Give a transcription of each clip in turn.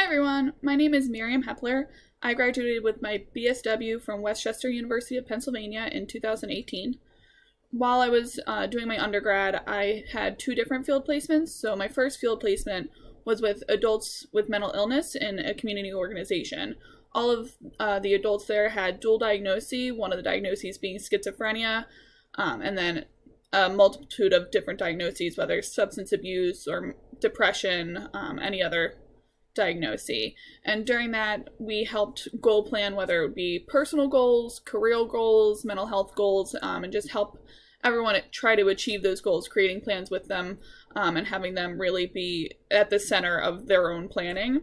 everyone, my name is Miriam Hepler. I graduated with my BSW from West Chester University of Pennsylvania in 2018. While I was doing my undergrad, I had two different field placements. So my first field placement was with adults with mental illness in a community organization. All of the adults there had dual diagnoses, one of the diagnoses being schizophrenia, and then a multitude of different diagnoses, whether substance abuse or depression, any other diagnosis. And during that, we helped goal plan, whether it would be personal goals, career goals, mental health goals, and just help everyone try to achieve those goals, creating plans with them, and having them really be at the center of their own planning.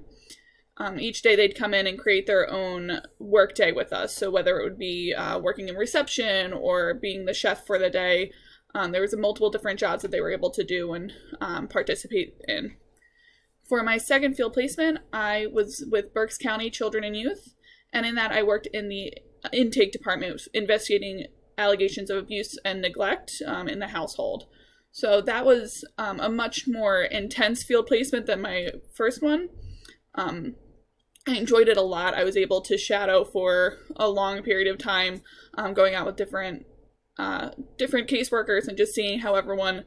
Each day they'd come in and create their own work day with us. So whether it would be working in reception or being the chef for the day, there was multiple different jobs that they were able to do and participate in. For my second field placement, I was with Berks County Children and Youth, and in that I worked in the intake department investigating allegations of abuse and neglect in the household. So that was a much more intense field placement than my first one. I enjoyed it a lot. I was able to shadow for a long period of time, going out with different caseworkers and just seeing how everyone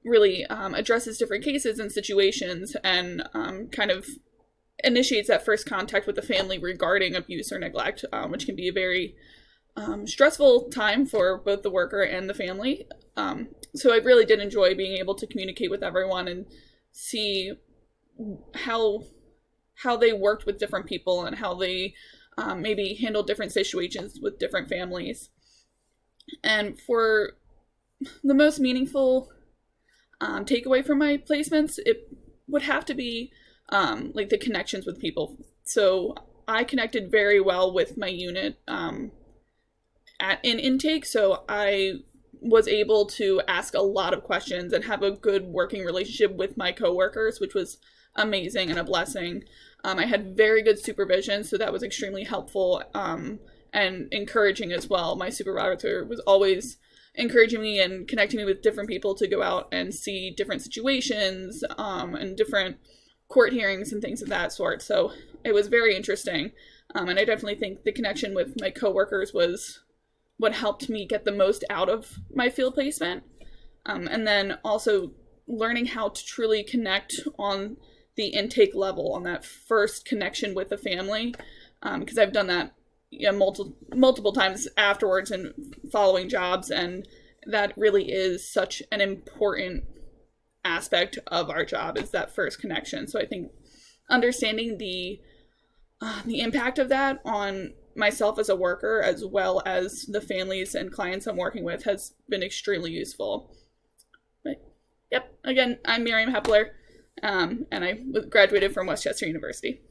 really addresses different cases and situations and kind of initiates that first contact with the family regarding abuse or neglect, which can be a very stressful time for both the worker and the family. So I really did enjoy being able to communicate with everyone and see how they worked with different people and how they maybe handled different situations with different families. And for the most meaningful takeaway from my placements, it would have to be like the connections with people. So I connected very well with my unit in intake, so I was able to ask a lot of questions and have a good working relationship with my coworkers, which was amazing and a blessing. I had very good supervision, so that was extremely helpful and encouraging as well. My supervisor was always encouraging me and connecting me with different people to go out and see different situations and different court hearings and things of that sort. So it was very interesting. And I definitely think the connection with my coworkers was what helped me get the most out of my field placement. And then also learning how to truly connect on the intake level, on that first connection with the family, because I've done that multiple times afterwards and following jobs, and that really is such an important aspect of our job, is that first connection. So I think understanding the impact of that on myself as a worker, as well as the families and clients I'm working with, has been extremely useful. But yep, again, I'm Miriam Hepler, and I graduated from West Chester University.